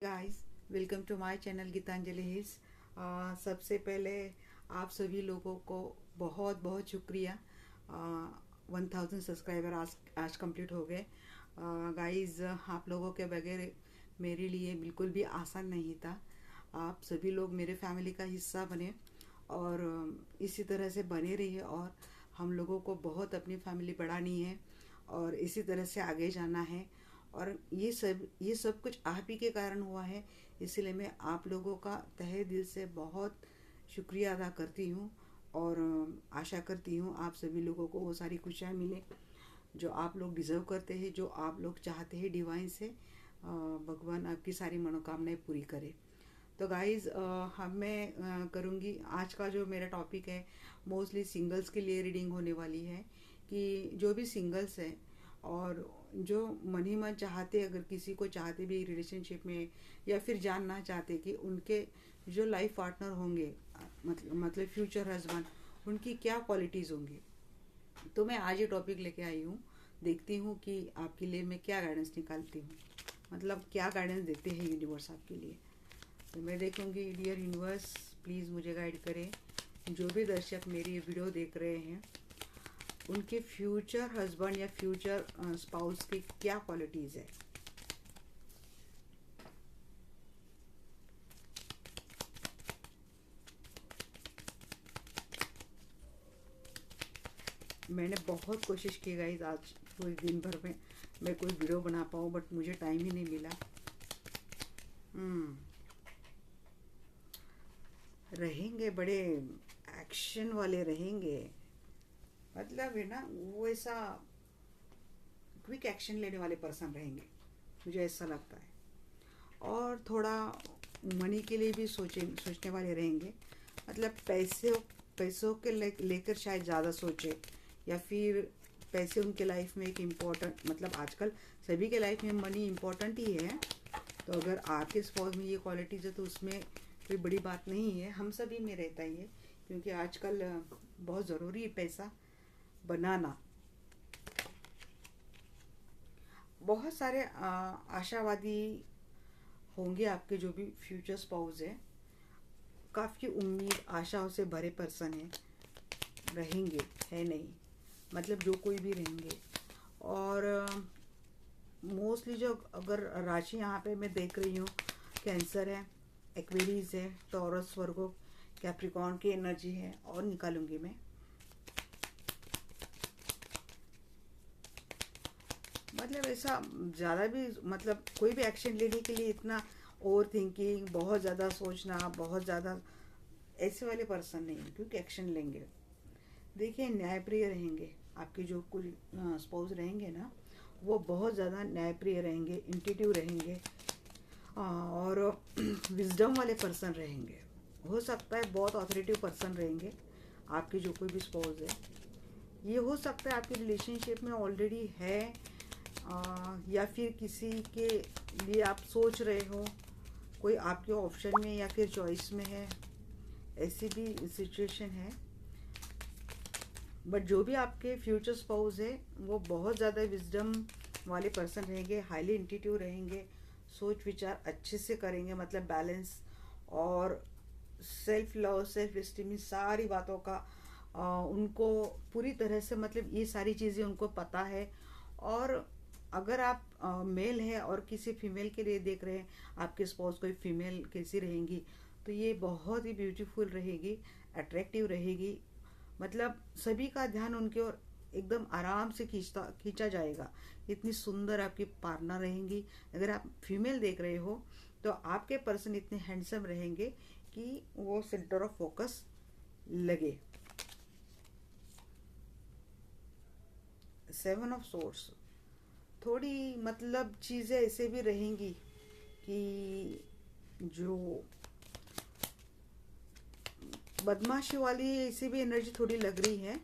Guys, welcome to my channel Geetanjali hills. सबसे पहले आप सभी लोगों को बहुत बहुत शुक्रिया। 1000 सब्सक्राइबर आज कंप्लीट हो गए। गाइस, आप लोगों के बगैर मेरे लिए बिल्कुल भी आसान नहीं था। आप सभी लोग मेरे फैमिली का हिस्सा बने और इसी तरह से बने रहिए और हम लोगों को बहुत अपनी फैमिली बढ़ानी है और इसी तरह से आगे जाना है। और ये सब कुछ आप ही के कारण हुआ है, इसलिए मैं आप लोगों का तहे दिल से बहुत शुक्रिया अदा करती हूँ और आशा करती हूँ आप सभी लोगों को वो सारी खुशियाँ मिले जो आप लोग डिज़र्व करते हैं, जो आप लोग चाहते हैं डिवाइन से। भगवान आपकी सारी मनोकामनाएं पूरी करे। तो गाइज़, हम मैं करूँगी आज का जो मेरा टॉपिक है, मोस्टली सिंगल्स के लिए रीडिंग होने वाली है। कि जो भी सिंगल्स हैं और जो मन ही मन चाहते, अगर किसी को चाहते भी रिलेशनशिप में या फिर जानना चाहते कि उनके जो लाइफ पार्टनर होंगे, मतलब फ्यूचर हस्बैंड, उनकी क्या क्वालिटीज़ होंगी, तो मैं आज ये टॉपिक लेके आई हूँ। देखती हूँ कि आपके लिए मैं क्या गाइडेंस निकालती हूँ, मतलब क्या गाइडेंस देते हैं यूनिवर्स आपके लिए। तो मैं देखूँगी, डियर यूनिवर्स प्लीज़ मुझे गाइड करें। जो भी दर्शक मेरी वीडियो देख रहे हैं, उनके फ्यूचर हस्बैंड या फ्यूचर स्पाउस की क्या क्वालिटीज़ है। मैंने बहुत कोशिश की गाइस, आज पूरे दिन भर में मैं कोई वीडियो बना पाऊँ, बट मुझे टाइम ही नहीं मिला। रहेंगे बड़े एक्शन वाले रहेंगे, मतलब है ना, वो ऐसा क्विक एक्शन लेने वाले पर्सन रहेंगे, मुझे ऐसा लगता है। और थोड़ा मनी के लिए भी सोचने वाले रहेंगे, मतलब पैसों के लेकर शायद ज़्यादा सोचे, या फिर पैसे उनके लाइफ में एक इम्पोर्टेंट, मतलब आजकल सभी के लाइफ में मनी इम्पोर्टेंट ही है। तो अगर आपके स्पाउस में ये क्वालिटीज़ है तो उसमें कोई बड़ी बात नहीं है, हम सभी में रहता ही है, क्योंकि आजकल बहुत ज़रूरी है पैसा बनाना। बहुत सारे आशावादी होंगे आपके जो भी फ्यूचर स्पाउस है, काफ़ी उम्मीद आशाओं से भरे पर्सन है, रहेंगे, है नहीं, मतलब जो कोई भी रहेंगे। और मोस्टली जो अगर राशि यहाँ पे मैं देख रही हूँ, कैंसर है, एक्वेरियस है, टॉरस, वर्गो, कैप्रिकॉर्न की एनर्जी है। और निकालूंगी मैं, मतलब ऐसा ज़्यादा भी, मतलब कोई भी एक्शन लेने के लिए इतना ओवर थिंकिंग, बहुत ज़्यादा सोचना, बहुत ज़्यादा ऐसे वाले पर्सन नहीं है, क्योंकि एक्शन लेंगे। देखिए, न्यायप्रिय रहेंगे आपके जो कुल स्पाउस रहेंगे ना, वो बहुत ज़्यादा न्यायप्रिय रहेंगे, इंट्यूटिव रहेंगे और विजडम वाले पर्सन रहेंगे। हो सकता है बहुत ऑथोरिटिव पर्सन रहेंगे आपके जो कोई भी स्पाउस है। ये हो सकता है आपके रिलेशनशिप में ऑलरेडी है, या फिर किसी के लिए आप सोच रहे हो, कोई आपके ऑप्शन में या फिर चॉइस में है, ऐसी भी सिचुएशन है। बट जो भी आपके फ्यूचर स्पाउस है, वो बहुत ज़्यादा विजडम वाले पर्सन रहेंगे, हाईली इंट्यूटिव रहेंगे, सोच विचार अच्छे से करेंगे, मतलब बैलेंस और सेल्फ लव, सेल्फ एस्टीम, सारी बातों का उनको पूरी तरह से, मतलब ये सारी चीज़ें उनको पता है। और अगर आप मेल है और किसी फीमेल के लिए देख रहे हैं, आपके स्पाउस कोई फीमेल कैसी रहेंगी, तो ये बहुत ही ब्यूटीफुल रहेगी, अट्रैक्टिव रहेगी, मतलब सभी का ध्यान उनके ओर एकदम आराम से खींचा जाएगा। इतनी सुंदर आपकी पार्टनर रहेंगी। अगर आप फीमेल देख रहे हो तो आपके पर्सन इतने हैंडसम रहेंगे कि वो सेंटर ऑफ फोकस लगे। 7 ऑफ सोर्स, थोड़ी मतलब चीज़ें ऐसे भी रहेंगी कि जो बदमाशी वाली ऐसी भी एनर्जी थोड़ी लग रही है।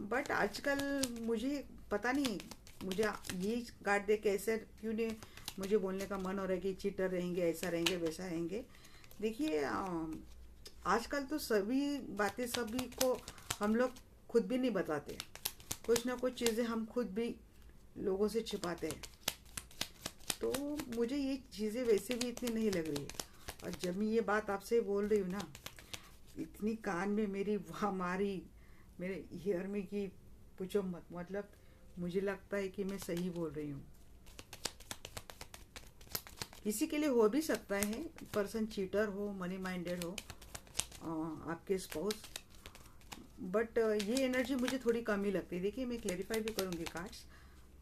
बट आजकल मुझे पता नहीं, मुझे ये कार्ड देख के ऐसे क्यों नहीं मुझे बोलने का मन हो रहा है कि चीटर रहेंगे, ऐसा रहेंगे, वैसा रहेंगे। देखिए, आजकल तो सभी बातें सभी को हम लोग खुद भी नहीं बताते, कुछ ना कुछ चीज़ें हम खुद भी लोगों से छिपाते हैं। तो मुझे ये चीज़ें वैसे भी इतनी नहीं लग रही है। और जब मैं ये बात आपसे बोल रही हूँ ना, इतनी कान में मेरी हमारी मेरे ईयर में कि पूछो मत। मतलब मुझे लगता है कि मैं सही बोल रही हूँ। किसी के लिए हो भी सकता है, पर्सन चीटर हो, मनी माइंडेड हो, आपके स्पाउस। बट ये एनर्जी मुझे थोड़ी कम ही लगती है। देखिए, मैं क्लेरिफाई भी करूँगी कार्ड्स,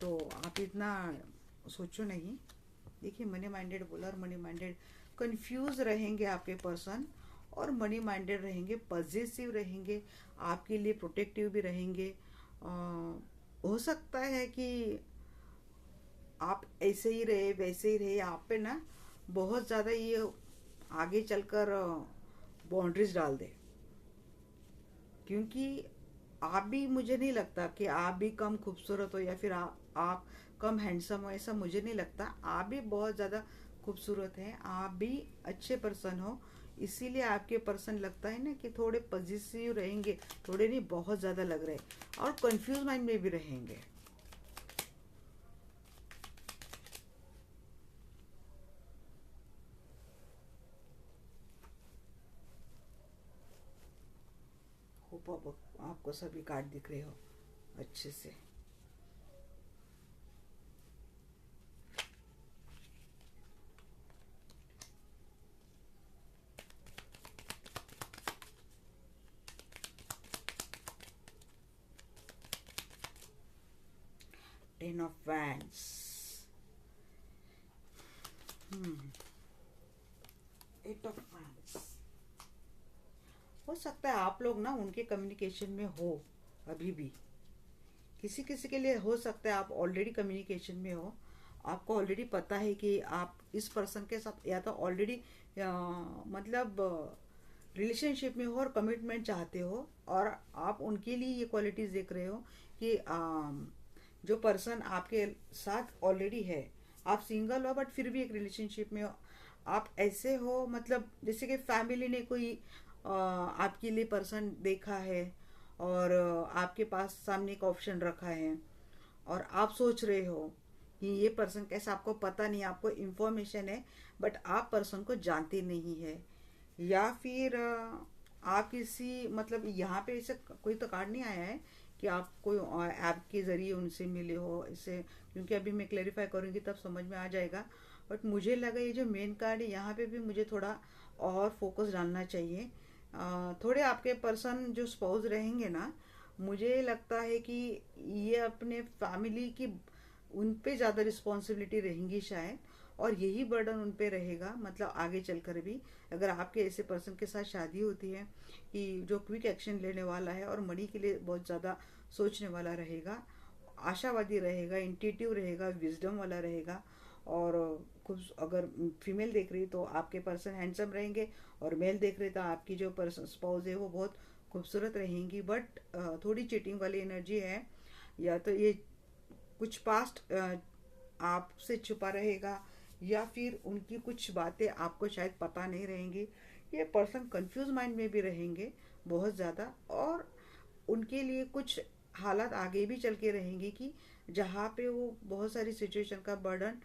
तो आप इतना सोचो नहीं। देखिए, मनी माइंडेड बोला, और मनी माइंडेड कंफ्यूज रहेंगे आपके पर्सन, और मनी माइंडेड रहेंगे, पॉजिटिव रहेंगे, आपके लिए प्रोटेक्टिव भी रहेंगे। हो सकता है कि आप ऐसे ही रहे वैसे ही रहे, आप पे ना बहुत ज़्यादा ये आगे चलकर बाउंड्रीज डाल दे। क्योंकि आप भी, मुझे नहीं लगता कि आप भी कम खूबसूरत हो, या फिर आप कम हैंडसम हो, ऐसा मुझे नहीं लगता। आप भी बहुत ज़्यादा खूबसूरत हैं, आप भी अच्छे पर्सन हो। इसीलिए आपके पर्सन लगता है ना कि थोड़े पॉजिटिव रहेंगे, थोड़े नहीं, बहुत ज़्यादा लग रहे हैं, और कंफ्यूज माइंड में भी रहेंगे। होप आपको सभी कार्ड दिख रहे हो अच्छे से। Ten of wands, eight of wands. हो सकता है आप लोग ना उनके कम्युनिकेशन में हो अभी भी। किसी किसी के लिए हो सकता है आप ऑलरेडी कम्युनिकेशन में हो, आपको ऑलरेडी पता है कि आप इस पर्सन के साथ या तो ऑलरेडी मतलब रिलेशनशिप में हो और कमिटमेंट चाहते हो, और आप उनके लिए ये क्वालिटीज़ देख रहे हो कि जो पर्सन आपके साथ ऑलरेडी है, आप सिंगल हो बट फिर भी एक रिलेशनशिप में हो। आप ऐसे हो, मतलब जैसे कि फैमिली ने कोई आपके लिए पर्सन देखा है, और आपके पास सामने एक ऑप्शन रखा है, और आप सोच रहे हो कि ये पर्सन कैसा, आपको पता नहीं, आपको इन्फॉर्मेशन है बट आप पर्सन को जानते नहीं है। या फिर आप किसी, मतलब यहाँ पे ऐसे कोई तो कार्ड नहीं आया है कि आप कोई ऐप के ज़रिए उनसे मिले हो इससे, क्योंकि अभी मैं क्लेरिफाई करूँगी तब समझ में आ जाएगा। बट मुझे लगा ये जो मेन कार्ड है यहाँ पे भी मुझे थोड़ा और फोकस डालना चाहिए। थोड़े आपके पर्सन जो स्पाउस रहेंगे ना, मुझे लगता है कि ये अपने फैमिली की, उन पे ज़्यादा रिस्पॉन्सिबिलिटी रहेंगी शायद, और यही बर्डन उन पे रहेगा, मतलब आगे चलकर भी। अगर आपके ऐसे पर्सन के साथ शादी होती है कि जो क्विक एक्शन लेने वाला है और मनी के लिए बहुत ज़्यादा सोचने वाला रहेगा, आशावादी रहेगा, इंट्यूटिव रहेगा, विजडम वाला रहेगा, और खूब, अगर फीमेल देख रही तो आपके पर्सन हैंडसम रहेंगे, और मेल देख रहे तो आपकी जो पर्सन स्पाउस है वो बहुत खूबसूरत रहेंगी। बट थोड़ी चीटिंग वाली एनर्जी है, या तो ये कुछ पास्ट आपसे छुपा रहेगा, या फिर उनकी कुछ बातें आपको शायद पता नहीं रहेंगी। ये पर्सन कंफ्यूज माइंड में भी रहेंगे बहुत ज़्यादा, और उनके लिए कुछ हालात आगे भी चल के रहेंगे कि जहाँ पे वो बहुत सारी सिचुएशन का बर्डन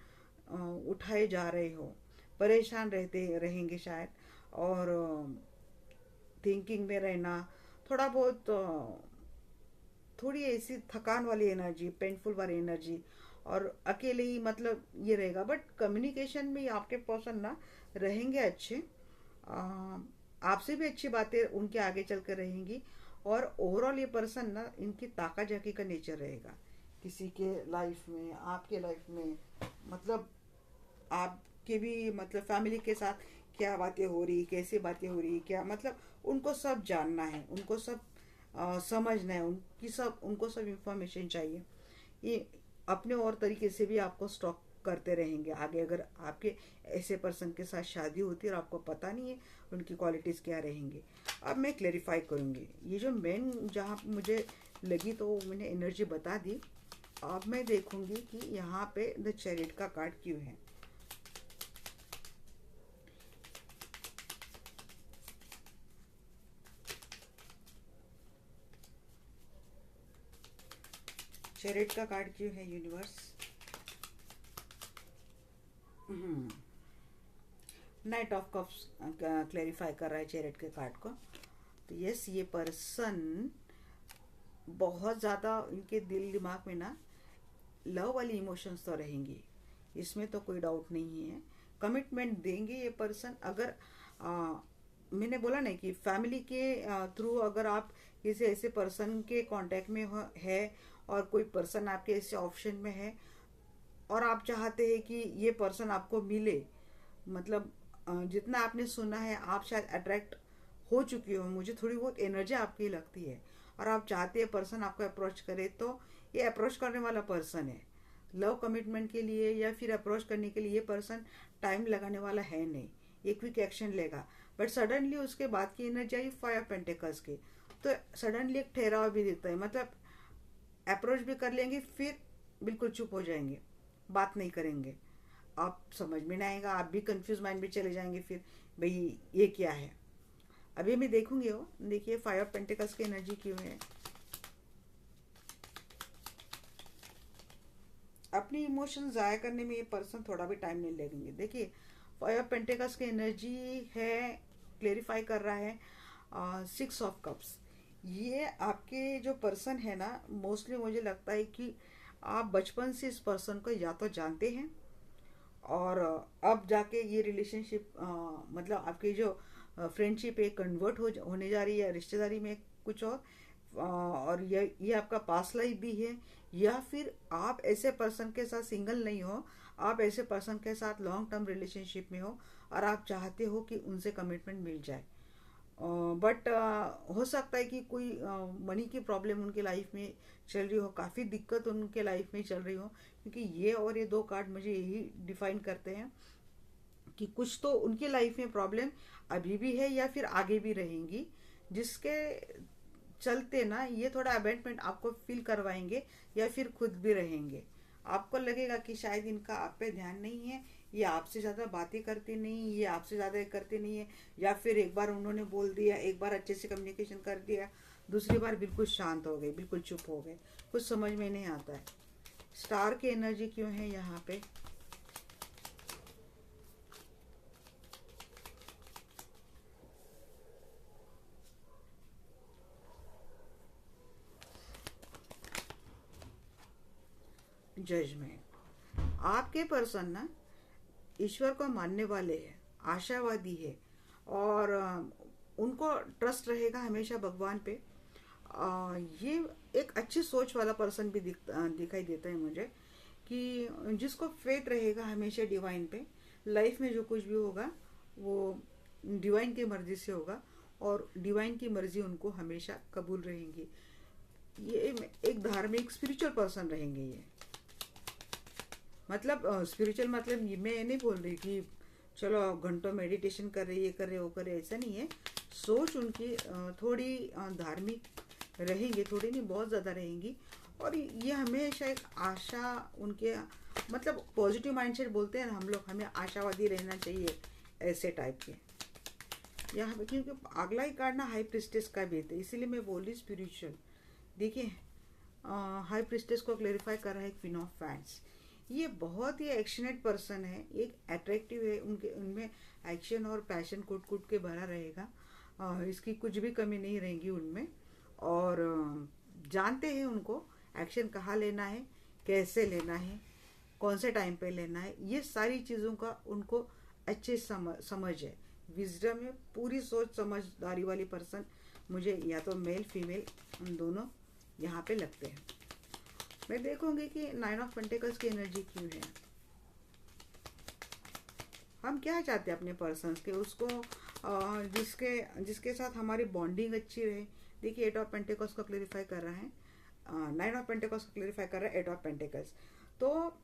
उठाए जा रहे हो, परेशान रहते रहेंगे शायद, और थिंकिंग में रहना, थोड़ा बहुत थोड़ी ऐसी थकान वाली एनर्जी, पेनफुल वाली एनर्जी, और अकेले ही, मतलब ये रहेगा। बट कम्युनिकेशन में आपके पर्सन ना रहेंगे अच्छे, आपसे भी अच्छी बातें उनके आगे चल कर रहेंगी, और ओवरऑल ये पर्सन ना, इनकी ताका झाकी का नेचर रहेगा किसी के लाइफ में, आपके लाइफ में। मतलब आपके भी, मतलब फैमिली के साथ क्या बातें हो रही, कैसी बातें हो रही, क्या मतलब उनको सब जानना है, उनको सब समझना है, उनको सब इंफॉर्मेशन चाहिए। ये अपने और तरीके से भी आपको स्टॉक करते रहेंगे आगे। अगर आपके ऐसे पर्सन के साथ शादी होती है और आपको पता नहीं है उनकी क्वालिटीज़ क्या रहेंगी। अब मैं क्लेरिफाई करूँगी ये जो मेन, जहाँ मुझे लगी तो मैंने एनर्जी बता दी। अब मैं देखूंगी कि यहाँ पे द चैरिट का कार्ड क्यों है। चैरिट का कार्ड क्यों है universe? Night of cups clarify कर रहा है चैरिट के कार्ड को। तो यस, ये पर्सन बहुत ज़्यादा इनके दिल दिमाग में ना लव वाली इमोशंस तो रहेंगी, इसमें तो कोई डाउट नहीं है। कमिटमेंट देंगे ये पर्सन। अगर मैंने बोला ना कि फैमिली के थ्रू अगर आप किसी ऐसे पर्सन के कांटेक्ट में है और कोई पर्सन आपके ऐसे ऑप्शन में है और आप चाहते हैं कि ये पर्सन आपको मिले, मतलब जितना आपने सुना है आप शायद अट्रैक्ट हो चुकी हो, मुझे थोड़ी बहुत एनर्जी आपकी लगती है, और आप चाहते हैं पर्सन आपको अप्रोच करे, तो ये अप्रोच करने वाला पर्सन है। लव कमिटमेंट के लिए या फिर अप्रोच करने के लिए ये पर्सन टाइम लगाने वाला है नहीं, ये क्विक एक्शन लेगा। बट सडनली उसके बाद की एनर्जी आई 5 ऑफ पेंटिकल्स की, तो सडनली एक ठहराव भी देता है, मतलब अप्रोच भी कर लेंगे फिर बिल्कुल चुप हो जाएंगे, बात नहीं करेंगे, आप समझ में नहीं आएगा, आप भी कंफ्यूज माइंड में चले जाएंगे, फिर भाई ये क्या है। अभी मैं देखूंगी वो, देखिए 5 ऑफ पेंटिकल्स की एनर्जी क्यों है। अपनी इमोशन जाया करने में ये पर्सन थोड़ा भी टाइम नहीं लगेंगे। देखिए 5 ऑफ पेंटिकल्स की एनर्जी है, क्लेरिफाई कर रहा है 6 ऑफ कप्स। ये आपके जो पर्सन है ना, मोस्टली मुझे लगता है कि आप बचपन से इस पर्सन को या तो जानते हैं और अब जाके ये रिलेशनशिप मतलब आपकी जो फ्रेंडशिप है कन्वर्ट होने जा रही है रिश्तेदारी में कुछ और ये आपका पास्ट लाइफ भी है, या फिर आप ऐसे पर्सन के साथ सिंगल नहीं हो, आप ऐसे पर्सन के साथ लॉन्ग टर्म रिलेशनशिप में हो और आप चाहते हो कि उनसे कमिटमेंट मिल जाए। बट हो सकता है कि कोई मनी की प्रॉब्लम उनके लाइफ में चल रही हो, काफ़ी दिक्कत उनके लाइफ में चल रही हो, क्योंकि ये और ये 2 कार्ड मुझे यही डिफाइन करते हैं कि कुछ तो उनकी लाइफ में प्रॉब्लम अभी भी है या फिर आगे भी रहेंगी, जिसके चलते ना ये थोड़ा अबेंडमेंट आपको फील करवाएंगे या फिर खुद भी रहेंगे। आपको लगेगा कि शायद इनका आप पे ध्यान नहीं है, ये आपसे ज़्यादा बातें करते नहीं, ये आपसे ज़्यादा करते नहीं है, या फिर एक बार उन्होंने बोल दिया, एक बार अच्छे से कम्युनिकेशन कर दिया, दूसरी बार बिल्कुल शांत हो गए, बिल्कुल चुप हो गए, कुछ समझ में नहीं आता है। स्टार की एनर्जी क्यों है यहाँ पे। जजमेंट। आपके पर्सन ना ईश्वर को मानने वाले हैं, आशावादी है, और उनको ट्रस्ट रहेगा हमेशा भगवान पे। ये एक अच्छी सोच वाला पर्सन भी दिखाई देता है मुझे, कि जिसको फेथ रहेगा हमेशा डिवाइन पे, लाइफ में जो कुछ भी होगा वो डिवाइन की मर्जी से होगा और डिवाइन की मर्जी उनको हमेशा कबूल रहेंगी। ये एक धार्मिक स्पिरिचुअल पर्सन रहेंगे ये, मतलब स्पिरिचुअल मतलब मैं नहीं बोल रही कि चलो घंटों मेडिटेशन कर रहे, ये कर रहे, वो कर रहे, ऐसा नहीं है। सोच उनकी थोड़ी धार्मिक रहेंगी, थोड़ी नहीं बहुत ज़्यादा रहेंगी, और ये हमेशा एक आशा उनके, मतलब पॉजिटिव माइंडसेट बोलते हैं ना हम लोग, हमें आशावादी रहना चाहिए, ऐसे टाइप के यहाँ पे। क्योंकि अगला ही कार्ड ना हाई प्रिस्टेस का भी है, इसीलिए मैं बोल रही स्पिरिचुअल। देखिए हाई प्रिस्टेस को क्लेरिफाई कर रहा है क्वीन ऑफ फैंस। ये बहुत ही एक्शनेट पर्सन है, एक अट्रैक्टिव है, उनमें एक्शन और पैशन कूट कूट के भरा रहेगा, इसकी कुछ भी कमी नहीं रहेगी उनमें, और जानते हैं उनको एक्शन कहाँ लेना है, कैसे लेना है, कौन से टाइम पे लेना है, ये सारी चीज़ों का उनको अच्छे समझ है, विजडम है, पूरी सोच समझदारी वाली पर्सन मुझे या तो मेल फीमेल हम दोनों यहाँ पे लगते हैं। मैं देखूंगी कि 9 ऑफ पेंटिकल्स की एनर्जी क्यों है। हम क्या चाहते हैं अपने पर्सन्स के, उसको जिसके साथ हमारी बॉन्डिंग अच्छी रहे। देखिए 8 ऑफ पेंटिकल्स को क्लेरिफाई कर रहा है, 9 ऑफ पेंटिकल्स को क्लेरिफाई कर रहा है 8 ऑफ पेंटिकल्स। तो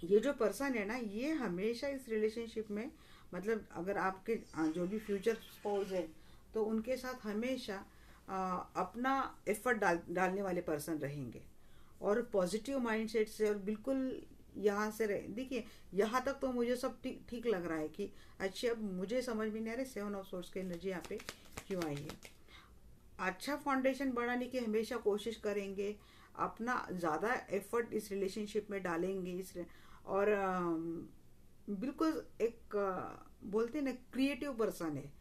ये जो पर्सन है ना, ये हमेशा इस रिलेशनशिप में, मतलब अगर आपके जो भी फ्यूचर स्पाउस है तो उनके साथ हमेशा अपना एफर्ट डालने वाले पर्सन रहेंगे, और पॉजिटिव माइंडसेट से, और बिल्कुल यहाँ से रहे। देखिए यहाँ तक तो मुझे सब ठीक लग रहा है कि अच्छे, अब मुझे समझ में नहीं आ रहा 7 ऑफ सोर्स की एनर्जी यहाँ पे क्यों आई है। अच्छा फाउंडेशन बढ़ाने की हमेशा कोशिश करेंगे, अपना ज़्यादा एफर्ट इस रिलेशनशिप में डालेंगे, और बिल्कुल एक बोलते हैं ना क्रिएटिव पर्सन है।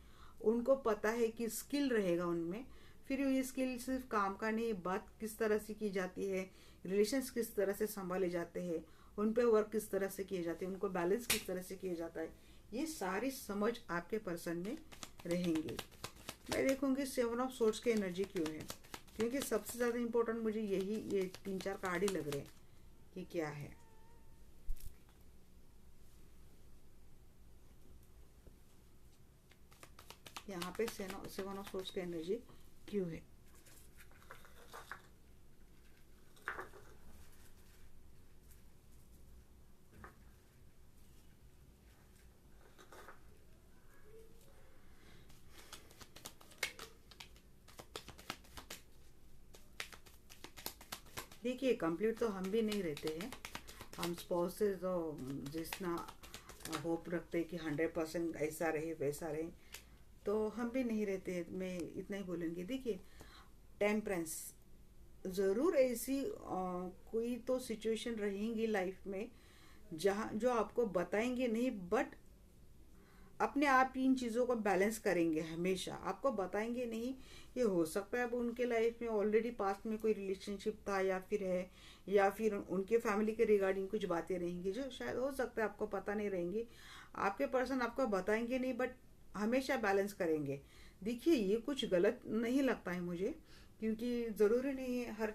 उनको पता है कि स्किल रहेगा उनमें। फिर ये स्किल सिर्फ काम का नहीं, बात किस तरह से की जाती है, रिलेशंस किस तरह से संभाले जाते हैं, उन पे वर्क किस तरह से किए जाते हैं, उनको बैलेंस किस तरह से किया जाता है, ये सारी समझ आपके पर्सन में रहेंगी। मैं देखूंगी 7 ऑफ सोर्ट्स की एनर्जी क्यों है, क्योंकि सबसे ज़्यादा इम्पोर्टेंट मुझे यही ये 3-4 कार्ड ही लग रहे हैं कि क्या है। यहाँ पे 7 ऑफ सोर्ट्स की एनर्जी क्यों है। देखिए कंप्लीट तो हम भी नहीं रहते हैं। हम स्पाउसेस जितना होप रखते हैं कि 100% ऐसा रहे वैसा रहे, तो हम भी नहीं रहते। मैं इतना ही बोलूँगी। देखिए टेम्परेंस, ज़रूर ऐसी कोई तो सिचुएशन रहेंगी लाइफ में जहाँ जो आपको बताएंगे नहीं, बट अपने आप ही इन चीज़ों को बैलेंस करेंगे। हमेशा आपको बताएंगे नहीं। ये हो सकता है अब उनके लाइफ में ऑलरेडी पास्ट में कोई रिलेशनशिप था या फिर है, या फिर उनके फैमिली के रिगार्डिंग कुछ बातें रहेंगी जो शायद हो सकता है आपको पता नहीं रहेंगी। आपके पर्सन आपको बताएंगे नहीं, बट हमेशा बैलेंस करेंगे। देखिए ये कुछ गलत नहीं लगता है मुझे, क्योंकि ज़रूरी नहीं है हर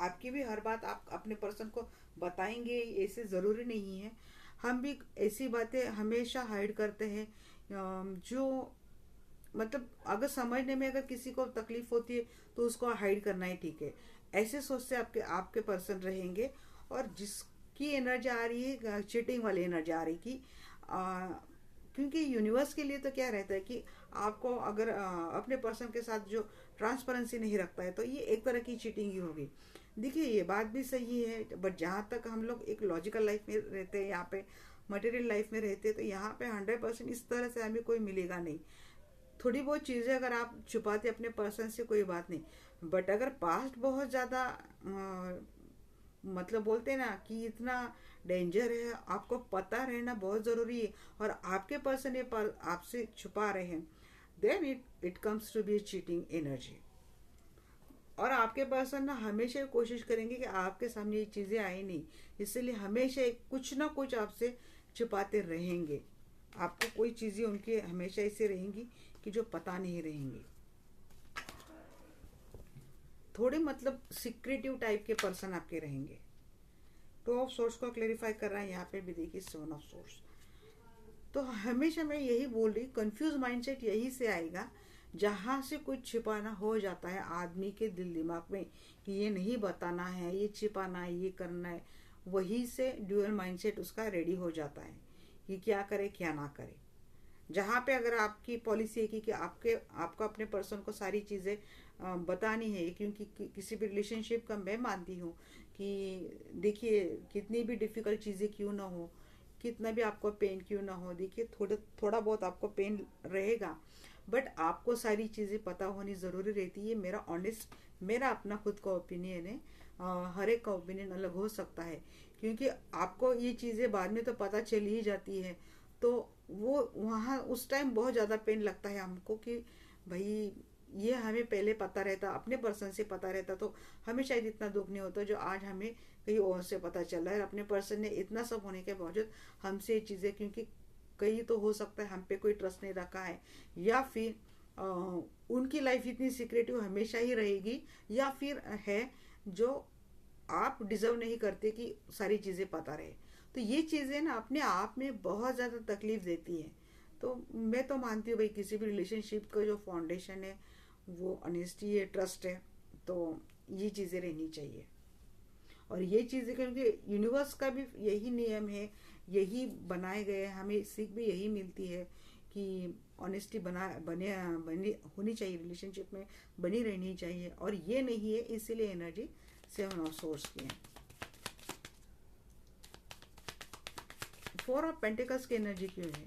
आपकी भी हर बात आप अपने पर्सन को बताएंगे, ऐसे ज़रूरी नहीं है। हम भी ऐसी बातें हमेशा हाइड करते हैं जो मतलब अगर समझने में अगर किसी को तकलीफ होती है तो उसको हाइड करना ही ठीक है। ऐसे सोच से आपके आपके पर्सन रहेंगे। और जिसकी एनर्जी आ रही है चीटिंग वाली एनर्जी आ रही की क्योंकि यूनिवर्स के लिए तो क्या रहता है कि आपको अगर अपने पर्सन के साथ जो ट्रांसपेरेंसी नहीं रखता है तो ये एक तरह की चीटिंग ही होगी। देखिए ये बात भी सही है, बट जहाँ तक हम लोग एक लॉजिकल लाइफ में रहते हैं, यहाँ पे मटेरियल लाइफ में रहते हैं, तो यहाँ पे 100% इस तरह से हमें कोई मिलेगा नहीं। थोड़ी बहुत चीज़ें अगर आप छुपाते अपने पर्सन से कोई बात नहीं, बट अगर पास्ट बहुत ज़्यादा मतलब बोलते हैं ना कि इतना डेंजर है, आपको पता रहना बहुत ज़रूरी है और आपके पर्सन ये पर आपसे छुपा रहे हैं, then it comes to be cheating energy. और आपके पर्सन ना हमेशा कोशिश करेंगे कि आपके सामने ये चीज़ें आए नहीं, इसलिए हमेशा कुछ ना कुछ आपसे छुपाते रहेंगे। आपको कोई चीज़ें उनके हमेशा ऐसे रहेंगी कि जो पता नहीं रहेंगी। थोड़े मतलब सिक्रेटिव टाइप के पर्सन आपके रहेंगे। 2 ऑफ सोर्स को क्लेरिफाई कर रहा है यहाँ पे भी। देखिए 7 ऑफ सोर्स, तो हमेशा मैं यही बोल रही, कंफ्यूज माइंडसेट यही से आएगा जहाँ से कुछ छिपाना हो जाता है आदमी के दिल दिमाग में कि ये नहीं बताना है, ये छिपाना है, ये करना है। वही से ड्यूअल माइंडसेट उसका रेडी हो जाता है कि क्या करे क्या ना करे। जहाँ पे अगर आपकी पॉलिसी है कि आपको अपने पर्सन को सारी चीज़ें बतानी है, क्योंकि किसी भी रिलेशनशिप का मैं मानती हूँ कि देखिए कितनी भी डिफ़िकल्ट चीज़ें क्यों ना हो, कितना भी आपको पेन क्यों ना हो, देखिए थोड़ा बहुत आपको पेन रहेगा, बट आपको सारी चीज़ें पता होनी ज़रूरी रहती है। मेरा अपना खुद का ओपिनियन है। हर एक का ओपिनियन अलग हो सकता है, क्योंकि आपको ये चीज़ें बाद में तो पता चल ही जाती है। तो वो वहाँ उस टाइम बहुत ज़्यादा पेन लगता है हमको कि भाई ये हमें पहले पता रहता, अपने पर्सन से पता रहता तो हमें शायद इतना दुख नहीं होता जो आज हमें कहीं और से पता चल रहा है। अपने पर्सन ने इतना सब होने के बावजूद हमसे ये चीज़ें, क्योंकि कहीं तो हो सकता है हम पे कोई ट्रस्ट नहीं रखा है, या फिर उनकी लाइफ इतनी सीक्रेटिव हमेशा ही रहेगी, या फिर है जो आप डिजर्व नहीं करते कि सारी चीज़ें पता रहे। तो ये चीज़ें ना अपने आप में बहुत ज़्यादा तकलीफ देती हैं। तो मैं तो मानती हूँ भाई किसी भी रिलेशनशिप का जो फाउंडेशन है वो ऑनेस्टी है, ट्रस्ट है। तो ये चीज़ें रहनी चाहिए। और ये चीज़ें क्योंकि यूनिवर्स का भी यही नियम है, यही बनाए गए, हमें सीख भी यही मिलती है कि ऑनेस्टी बने होनी चाहिए, रिलेशनशिप में बनी रहनी चाहिए। और ये नहीं है, इसीलिए एनर्जी 7 ऑफ सोर्स की है। 4 ऑफ पेंटिकल्स की एनर्जी क्यों है।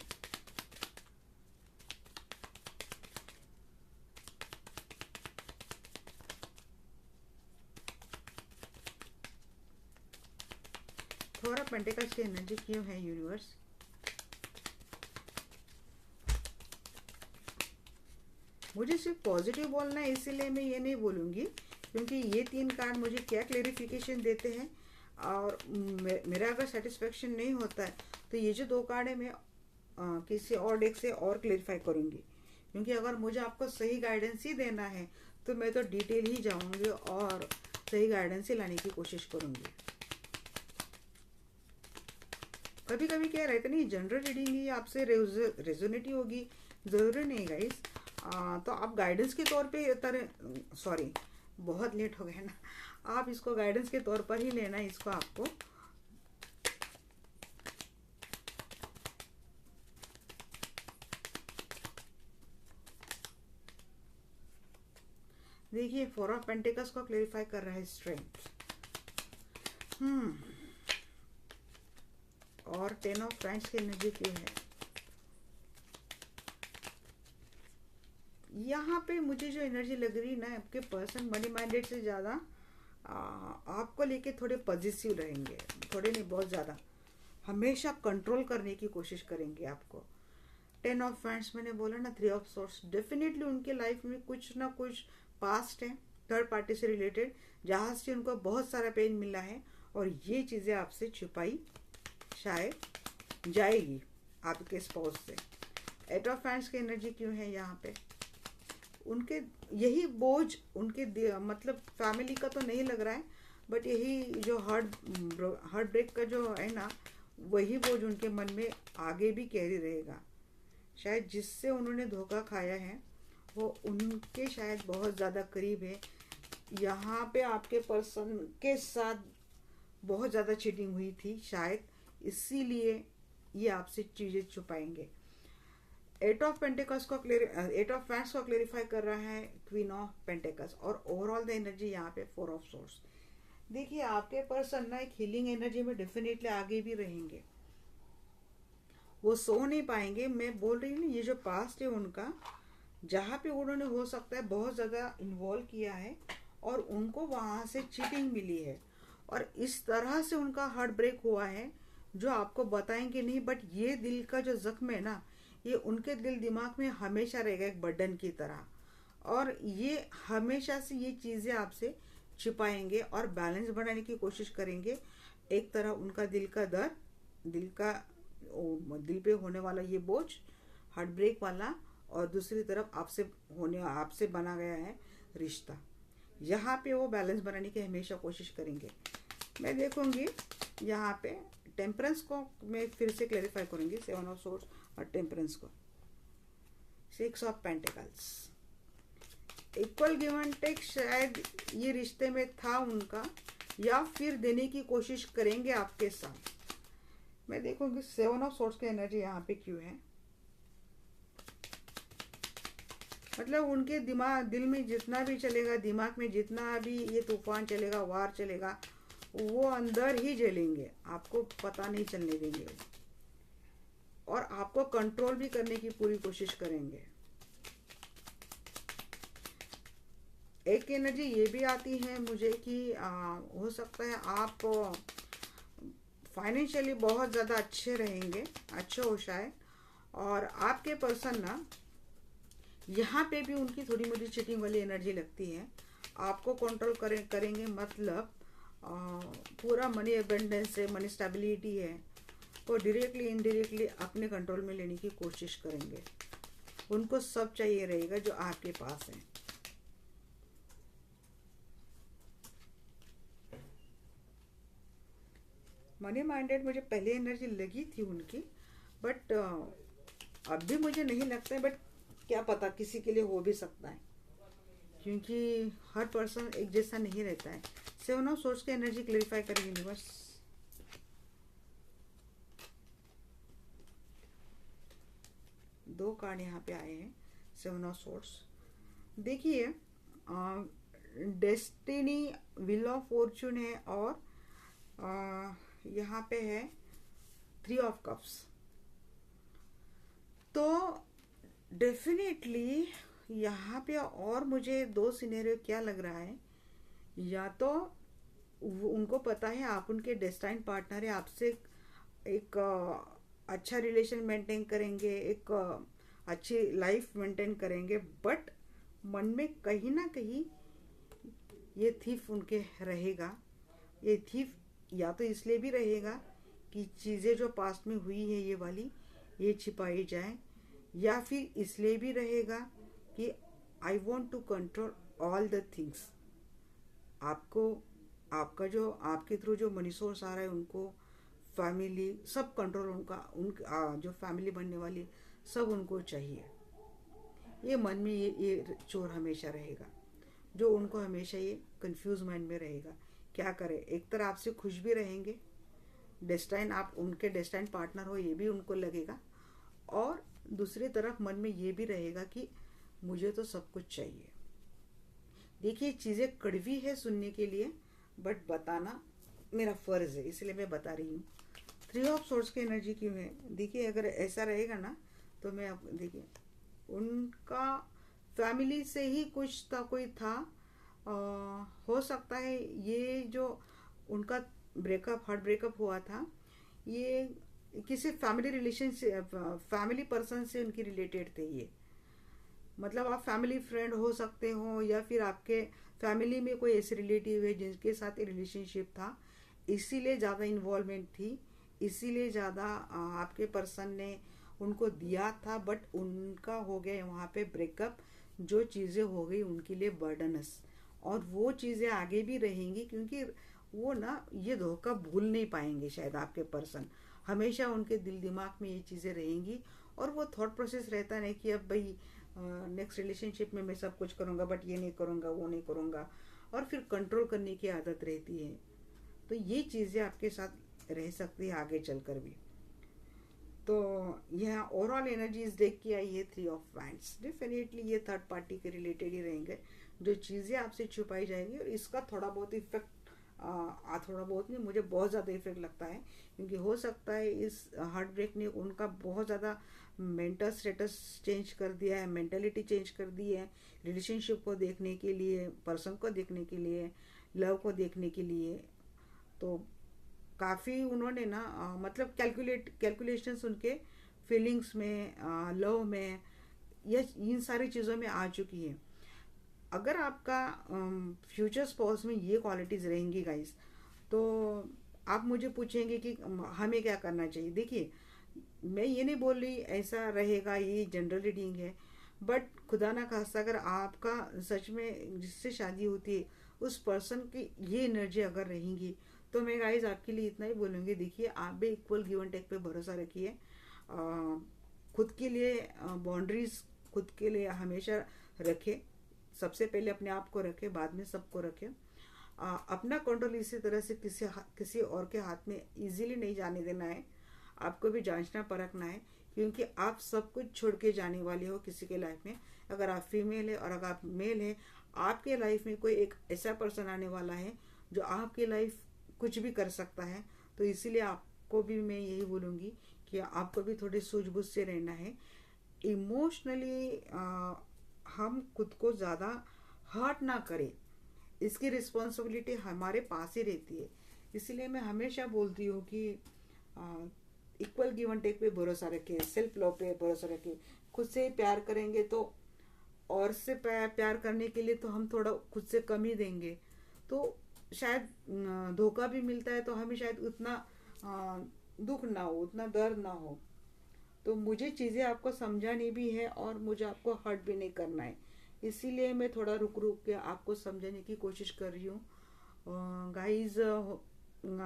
थोड़ा पेंटिकल्स की एनर्जी क्यों है यूनिवर्स। मुझे सिर्फ पॉजिटिव बोलना है, इसीलिए मैं ये नहीं बोलूँगी क्योंकि ये 3 कार्ड मुझे क्या क्लेरिफिकेशन देते हैं, और मेरा अगर सेटिस्फेक्शन नहीं होता है तो ये जो 2 कार्ड है मैं किसी और डेक से और क्लेरिफाई करूँगी, क्योंकि अगर मुझे आपको सही गाइडेंस ही देना है तो मैं तो डिटेल ही जाऊँगी और सही गाइडेंस ही लाने की कोशिश करूँगी। कभी कभी क्या रहता है, नहीं जनरल रीडिंग ही आपसे रेजोनेट होगी, ज़रूरी नहीं गाइस। तो आप गाइडेंस के तौर पे सॉरी बहुत लेट हो गया ना, आप इसको गाइडेंस के तौर पर ही लेना है इसको आपको। देखिए 4 ऑफ पेंटिकल्स को क्लेरिफाई कर रहा है स्ट्रेंथ, और 10 ऑफ फ्रेंड्स की एनर्जी क्यों है यहाँ पे। मुझे जो एनर्जी लग रही है ना, आपके पर्सन मनी माइंडेड से ज़्यादा आपको लेके थोड़े पॉजिटिव रहेंगे, थोड़े नहीं बहुत ज़्यादा, हमेशा कंट्रोल करने की कोशिश करेंगे आपको। 10 ऑफ फ्रेंड्स मैंने बोला ना, 3 ऑफ सोर्स, डेफिनेटली उनके लाइफ में कुछ ना कुछ पास्ट है थर्ड पार्टी से रिलेटेड, जहाँ से उनको बहुत सारा पेन मिला है, और ये चीज़ें आपसे छुपाई शायद जाएगी आपके स्पाउस से। 8 ऑफ फ्रेंड्स की एनर्जी क्यों है यहाँ पे, उनके यही बोझ उनके मतलब फैमिली का तो नहीं लग रहा है, बट यही जो हार्ट ब्रेक का जो है ना, वही बोझ उनके मन में आगे भी कैरी रहेगा। शायद जिससे उन्होंने धोखा खाया है वो उनके शायद बहुत ज़्यादा करीब है। यहाँ पे आपके पर्सन के साथ बहुत ज़्यादा चीटिंग हुई थी शायद, इसीलिए ये आपसे चीज़ें छुपाएंगे। 8 ऑफ पेंटिकल्स को 8 ऑफ फैंड्स को क्लेरिफाई कर रहा है क्वीन ऑफ पेंटिकल्स, और ओवरऑल द एनर्जी यहाँ पे 4 ऑफ सोर्स। देखिए आपके पर्सन ना एक हीलिंग एनर्जी में डेफिनेटली आगे भी रहेंगे, वो सो नहीं पाएंगे। मैं बोल रही हूँ ये जो पास्ट है उनका, जहाँ पे उन्होंने हो सकता है बहुत ज़्यादा इन्वॉल्व किया है और उनको वहाँ से चीटिंग मिली है, और इस तरह से उनका हार्ट ब्रेक हुआ है जो आपको बताएंगे नहीं, बट ये दिल का जो जख्म है ना, ये उनके दिल दिमाग में हमेशा रहेगा एक बर्डन की तरह, और ये हमेशा से ये चीज़ें आपसे छिपाएंगे और बैलेंस बनाने की कोशिश करेंगे। एक तरह उनका दिल का दर्द, दिल पे होने वाला ये बोझ, हार्ट ब्रेक वाला, और दूसरी तरफ आपसे बना गया है रिश्ता, यहाँ पे वो बैलेंस बनाने की हमेशा कोशिश करेंगे। मैं देखूंगी यहाँ पे टेम्परेंस को मैं फिर से क्लैरिफाई करूंगी, 7 ऑफ सोर्स और टेम्परेंस को। 6 of pentacles, equal give and take शायद ये रिश्ते में था उनका, या फिर देने की कोशिश करेंगे आपके साथ। मैं देखूंगी 7 ऑफ सोर्स की एनर्जी यहाँ पे क्यों है, मतलब उनके दिल में जितना भी चलेगा, दिमाग में जितना भी ये तूफान चलेगा, वार चलेगा, वो अंदर ही जलेंगे, आपको पता नहीं चलने देंगे, और आपको कंट्रोल भी करने की पूरी कोशिश करेंगे। एक एनर्जी ये भी आती है मुझे कि हो सकता है आप फाइनेंशियली बहुत ज़्यादा अच्छे रहेंगे, अच्छे हो शायद, और आपके पर्सन ना यहाँ पे भी उनकी थोड़ी मोटी चीटिंग वाली एनर्जी लगती है, आपको कंट्रोल करेंगे, मतलब पूरा मनी एबंडेंस है, मनी स्टेबिलिटी है, वो डायरेक्टली इनडायरेक्टली अपने कंट्रोल में लेने की कोशिश करेंगे। उनको सब चाहिए रहेगा जो आपके पास है। मनी माइंडेड मुझे पहले एनर्जी लगी थी उनकी, बट अब भी मुझे नहीं लगता है, बट क्या पता किसी के लिए हो भी सकता है, क्योंकि हर पर्सन एक जैसा नहीं रहता है। 7 ऑफ सोर्स की एनर्जी क्लेरिफाई करेंगे यूनिवर्स। दो कार्ड यहाँ पे आए हैं 7 ऑफ सोर्स। देखिए डेस्टिनी, व्हील ऑफ फॉर्चून है, और यहाँ पे है 3 ऑफ कप्स। तो डेफिनेटली यहाँ पे और मुझे 2 सिनेरियो क्या लग रहा है, या तो उनको पता है आप उनके डेस्टाइन पार्टनर है, आपसे एक अच्छा रिलेशन मेंटेन करेंगे, एक अच्छी लाइफ मेंटेन करेंगे, बट मन में कहीं ना कहीं ये थीफ उनके रहेगा। ये थीफ या तो इसलिए भी रहेगा कि चीज़ें जो पास्ट में हुई है ये वाली, ये छिपाई जाए, या फिर इसलिए भी रहेगा कि I want to control all the things. आपको, आपका जो आपके थ्रू जो मनी सोर्स आ रहा है उनको, फैमिली, सब कंट्रोल उनका जो फैमिली बनने वाली सब उनको चाहिए। ये मन में ये चोर हमेशा रहेगा, जो उनको हमेशा ये कंफ्यूज माइंड में रहेगा। क्या करें, एक तरह आपसे खुश भी रहेंगे, डेस्टाइन, आप उनके डेस्टाइन पार्टनर हो ये भी उनको लगेगा, और दूसरी तरफ मन में ये भी रहेगा कि मुझे तो सब कुछ चाहिए। देखिए चीज़ें कड़वी है सुनने के लिए, बट बताना मेरा फर्ज है, इसलिए मैं बता रही हूँ। 3 ऑफ सोर्स की एनर्जी क्यों है? देखिए अगर ऐसा रहेगा ना तो मैं आप देखिए उनका फैमिली से ही कुछ था, कोई था, हो सकता है ये जो उनका ब्रेकअप, हार्ट ब्रेकअप हुआ था, ये किसी फैमिली रिलेशन से, फैमिली पर्सन से उनकी रिलेटेड थे ये। मतलब आप फैमिली फ्रेंड हो सकते हो, या फिर आपके फैमिली में कोई ऐसे रिलेटिव है जिनके साथ रिलेशनशिप था, इसीलिए ज़्यादा इन्वॉल्वमेंट थी, इसीलिए ज़्यादा आपके पर्सन ने उनको दिया था, बट उनका हो गया वहाँ पे ब्रेकअप। जो चीज़ें हो गई उनके लिए बर्डनस, और वो चीज़ें आगे भी रहेंगी, क्योंकि वो ना ये धोखा भूल नहीं पाएंगे शायद आपके पर्सन। हमेशा उनके दिल दिमाग में ये चीज़ें रहेंगी, और वो थॉट प्रोसेस रहता नहीं कि अब भाई नेक्स्ट रिलेशनशिप में मैं सब कुछ करूँगा, बट ये नहीं करूँगा, वो नहीं करूँगा, और फिर कंट्रोल करने की आदत रहती है। तो ये चीज़ें आपके साथ रह सकती है आगे चलकर भी। तो यह ओवरऑल एनर्जीज देख के आई है 3 ऑफ वैंड्स। डेफिनेटली ये थर्ड पार्टी के रिलेटेड ही रहेंगे, जो चीज़ें आपसे छुपाई जाएंगी, और इसका थोड़ा बहुत इफेक्ट, थोड़ा बहुत नहीं, मुझे बहुत ज़्यादा इफेक्ट लगता है, क्योंकि हो सकता है इस हार्ट ब्रेक ने उनका बहुत ज़्यादा मेंटल स्टेटस चेंज कर दिया है, मेंटेलिटी चेंज कर दी है, रिलेशनशिप को देखने के लिए, पर्सन को देखने के लिए, लव को देखने के लिए। तो काफ़ी उन्होंने ना मतलब कैलकुलेशंस उनके फीलिंग्स में, लव में, ये इन सारी चीज़ों में आ चुकी है। अगर आपका फ्यूचर स्पाउस में ये क्वालिटीज़ रहेंगी गाइस, तो आप मुझे पूछेंगे कि हमें क्या करना चाहिए। देखिए मैं ये नहीं बोल रही ऐसा रहेगा, ये जनरल रीडिंग है, बट खुदा ना खास्ता अगर आपका सच में जिससे शादी होती है उस पर्सन की ये एनर्जी अगर रहेंगी, तो मैं गाइज आपके लिए इतना ही बोलूँगी। देखिए आप भी इक्वल गिव एंड टेक पे भरोसा रखिए, खुद के लिए बाउंड्रीज खुद के लिए हमेशा रखें। सबसे पहले अपने आप को रखें, बाद में सबको रखें। अपना कंट्रोल इसी तरह से किसी और के हाथ में इजीली नहीं जाने देना है। आपको भी जांचना परखना है, क्योंकि आप सब कुछ छोड़ के जाने वाले हो किसी के लाइफ में। अगर आप फीमेल है और अगर आप मेल है, आपके लाइफ में कोई एक ऐसा पर्सन आने वाला है जो आपकी लाइफ कुछ भी कर सकता है। तो इसीलिए आपको भी मैं यही बोलूँगी कि आपको भी थोड़ी सूझबूझ से रहना है। इमोशनली हम खुद को ज़्यादा हर्ट ना करें, इसकी रिस्पॉन्सिबिलिटी हमारे पास ही रहती है। इसीलिए मैं हमेशा बोलती हूँ कि इक्वल गिव एंड टेक पे भरोसा रखें, सेल्फ लव पे भरोसा रखें। खुद से प्यार करेंगे तो, और से प्यार करने के लिए तो हम थोड़ा खुद से कम ही देंगे, तो शायद धोखा भी मिलता है, तो हमें शायद उतना दुख ना हो, उतना दर्द ना हो। तो मुझे चीज़ें आपको समझानी भी है और मुझे आपको हर्ट भी नहीं करना है, इसीलिए मैं थोड़ा रुक रुक के आपको समझाने की कोशिश कर रही हूँ। गाइस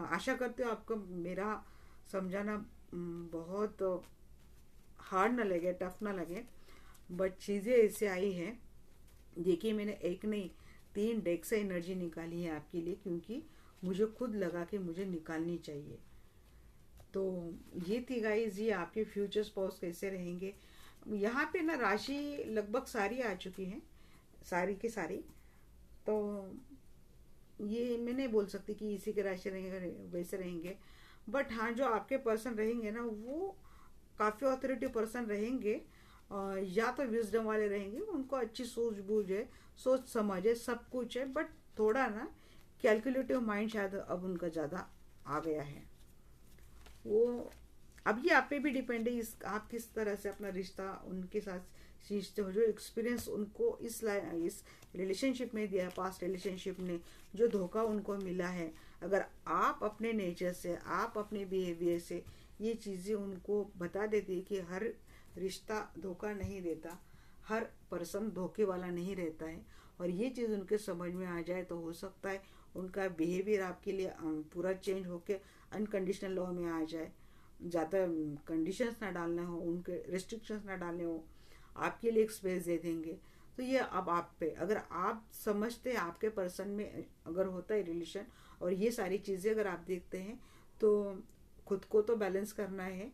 आशा करते हो आपको मेरा समझाना बहुत हार्ड ना लगे, टफ ना लगे, बट चीज़ें ऐसे आई हैं। देखिए मैंने एक नहीं 3 डेक से एनर्जी निकाली है आपके लिए, क्योंकि मुझे खुद लगा कि मुझे निकालनी चाहिए। तो ये थी गाइज, ये आपके फ्यूचर स्पाउस कैसे रहेंगे। यहाँ पे ना राशि लगभग सारी आ चुकी है, सारी की सारी। तो ये मैं नहीं बोल सकती कि इसी के राशि रहेंगे वैसे रहेंगे, बट हाँ जो आपके पर्सन रहेंगे ना वो काफ़ी ऑथोरिटी पर्सन रहेंगे, या तो विजडम वाले रहेंगे, उनको अच्छी सूझबूझ है, सोच समझ है, सब कुछ है, बट थोड़ा ना कैलकुलेटिव माइंड शायद अब उनका ज़्यादा आ गया है। वो अब ये आप पे भी डिपेंड है, इस आप किस तरह से अपना रिश्ता उनके साथ जो एक्सपीरियंस उनको इस रिलेशनशिप में दिया है, पास्ट रिलेशनशिप ने जो धोखा उनको मिला है, अगर आप अपने नेचर से, आप अपने बिहेवियर से ये चीज़ें उनको बता देती कि हर रिश्ता धोखा नहीं देता, हर पर्सन धोखे वाला नहीं रहता है, और ये चीज़ उनके समझ में आ जाए, तो हो सकता है उनका बिहेवियर आपके लिए पूरा चेंज होके अनकंडीशनल लॉ में आ जाए। ज़्यादा कंडीशंस ना डालना हो, उनके रिस्ट्रिक्शंस ना डालने हो, आपके लिए एक स्पेस दे देंगे। तो ये अब आप पे, अगर आप समझते हैं आपके पर्सन में अगर होता है रिलेशन और ये सारी चीज़ें अगर आप देखते हैं, तो खुद को तो बैलेंस करना है,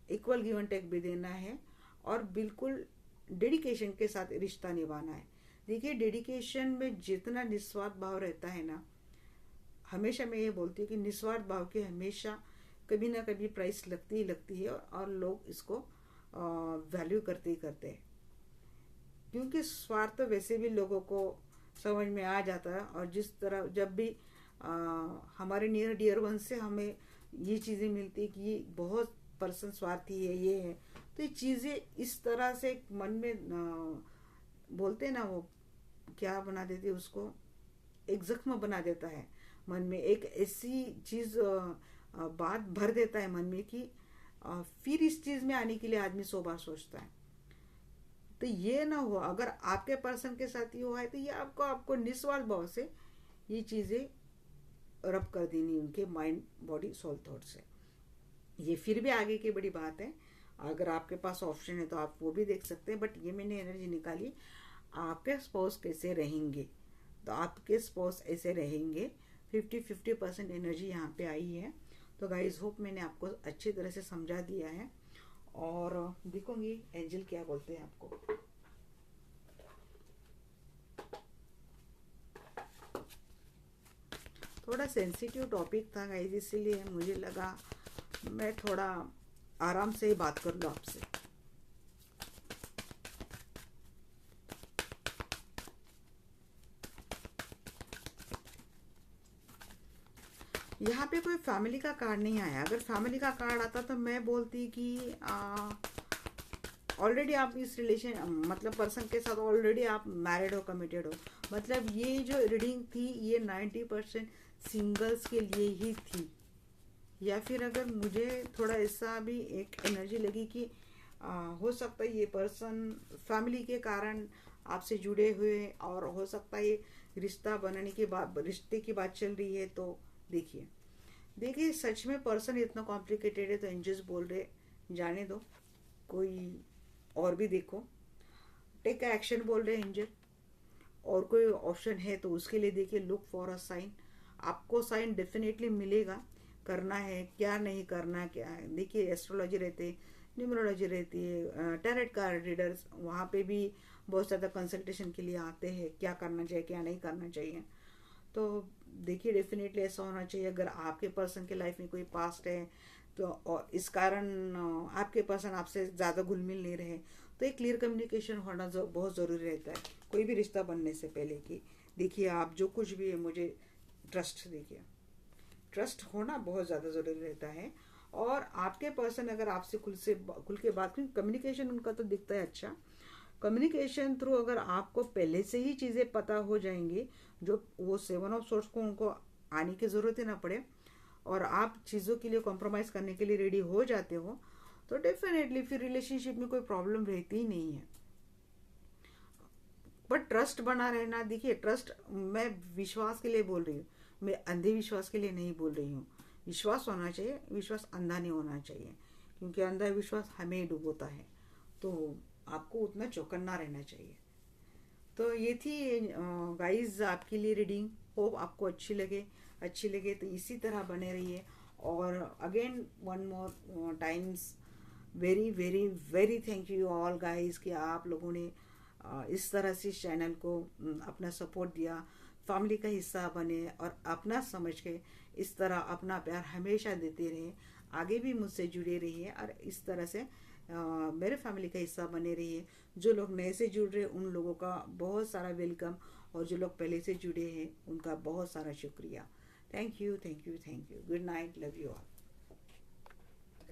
इक्वल गिव एंड टेक भी देना है, और बिल्कुल डेडिकेशन के साथ रिश्ता निभाना है। देखिए, डेडिकेशन में जितना निस्वार्थ भाव रहता है ना, हमेशा मैं ये बोलती हूँ कि निस्वार्थ भाव की हमेशा कभी ना कभी प्राइस लगती ही लगती है, और लोग इसको वैल्यू करते ही करते हैं, क्योंकि स्वार्थ तो वैसे भी लोगों को समझ में आ जाता है। और जिस तरह जब भी हमारे नियर डियर वन से हमें ये चीज़ें मिलती है कि ये बहुत पर्सन स्वार्थी है, ये है, तो ये चीज़ें इस तरह से मन में बोलते हैं ना, वो क्या बना देती है उसको, एक जख्म बना देता है मन में, एक ऐसी चीज़ बात भर देता है मन में कि फिर इस चीज़ में आने के लिए आदमी 100 बार सोचता है। तो ये ना हो, अगर आपके पर्सन के साथ ये हुआ है तो ये आपको निस्वार्थ भाव से ये चीज़ें रब कर देनी उनके माइंड, बॉडी, सोल, थॉट से। ये फिर भी आगे की बड़ी बात है, अगर आपके पास ऑप्शन है तो आप वो भी देख सकते हैं। बट ये मैंने एनर्जी निकाली, आपके स्पाउस कैसे रहेंगे, तो आपके स्पाउस ऐसे रहेंगे। 50-50% एनर्जी यहाँ पे आई है। तो गाइज होप मैंने आपको अच्छी तरह से समझा दिया है, और देखूंगी एंजल क्या बोलते हैं आपको। थोड़ा सेंसिटिव टॉपिक था गाइज, इसीलिए मुझे लगा मैं थोड़ा आराम से ही बात कर लूँ आपसे। यहाँ पे कोई फैमिली का कार्ड नहीं आया। अगर फैमिली का कार्ड आता तो मैं बोलती कि ऑलरेडी आप इस रिलेशन, मतलब पर्सन के साथ ऑलरेडी आप मैरिड हो, कमिटेड हो। मतलब ये जो रीडिंग थी ये 90% सिंगल्स के लिए ही थी। या फिर अगर मुझे थोड़ा ऐसा भी एक एनर्जी लगी कि हो सकता है ये पर्सन फैमिली के कारण आपसे जुड़े हुए, और हो सकता है ये रिश्ता बनाने की बात, रिश्ते की बात चल रही है। तो देखिए सच में पर्सन इतना कॉम्प्लिकेटेड है, तो एंजल्स बोल रहे जाने दो, कोई और भी देखो, टेक एक्शन बोल रहे एंजल। और कोई ऑप्शन है तो उसके लिए देखिए, लुक फॉर अ साइन। आपको साइन डेफिनेटली मिलेगा, करना है क्या नहीं करना क्या है। देखिए एस्ट्रोलॉजी रहते, न्यूमरोलॉजी रहती है, टैरेट कार्ड रीडर्स, वहाँ पे भी बहुत ज़्यादा कंसल्टेशन के लिए आते हैं, क्या करना चाहिए क्या नहीं करना चाहिए। तो देखिए डेफिनेटली ऐसा होना चाहिए। अगर आपके पर्सन के लाइफ में कोई पास्ट है तो, और इस कारण आपके पर्सन आपसे ज़्यादा घुल मिल नहीं रहे, तो एक क्लियर कम्युनिकेशन होना बहुत ज़रूरी रहता है कोई भी रिश्ता बनने से पहले। कि देखिए आप जो कुछ भी है मुझे ट्रस्ट, देखिए ट्रस्ट होना बहुत ज़्यादा ज़रूरी रहता है। और आपके पर्सन अगर आपसे खुल के बात करें, कम्युनिकेशन उनका तो दिखता है अच्छा। कम्युनिकेशन थ्रू अगर आपको पहले से ही चीज़ें पता हो जाएंगी, जो वो 7 ऑफ सोर्स को उनको आने की ज़रूरत ही ना पड़े, और आप चीज़ों के लिए कॉम्प्रोमाइज़ करने के लिए रेडी हो जाते हो, तो डेफिनेटली फिर रिलेशनशिप में कोई प्रॉब्लम रहती ही नहीं है। बट ट्रस्ट बना रहना, देखिए ट्रस्ट मैं विश्वास के लिए बोल रही हूँ, मैं अंधविश्वास के लिए नहीं बोल रही हूँ। विश्वास होना चाहिए, विश्वास अंधा नहीं होना चाहिए, क्योंकि अंधा विश्वास हमें डुबोता है। तो आपको उतना चौकन्ना रहना चाहिए। तो ये थी गाइस आपके लिए रीडिंग। होप आपको अच्छी लगे तो इसी तरह बने रहिए। और again one more times very very very thank you all guys कि आप लोगों ने इस तरह से इस चैनल को अपना सपोर्ट दिया, फैमिली का हिस्सा बने, और अपना समझ के इस तरह अपना प्यार हमेशा देते रहे। आगे भी मुझसे जुड़े रहिए, और इस तरह से मेरे फैमिली का हिस्सा बने रहिए। जो लोग नए से जुड़ रहे हैं उन लोगों का बहुत सारा वेलकम, और जो लोग पहले से जुड़े हैं उनका बहुत सारा शुक्रिया। Thank you thank you thank you. Good night, love you all.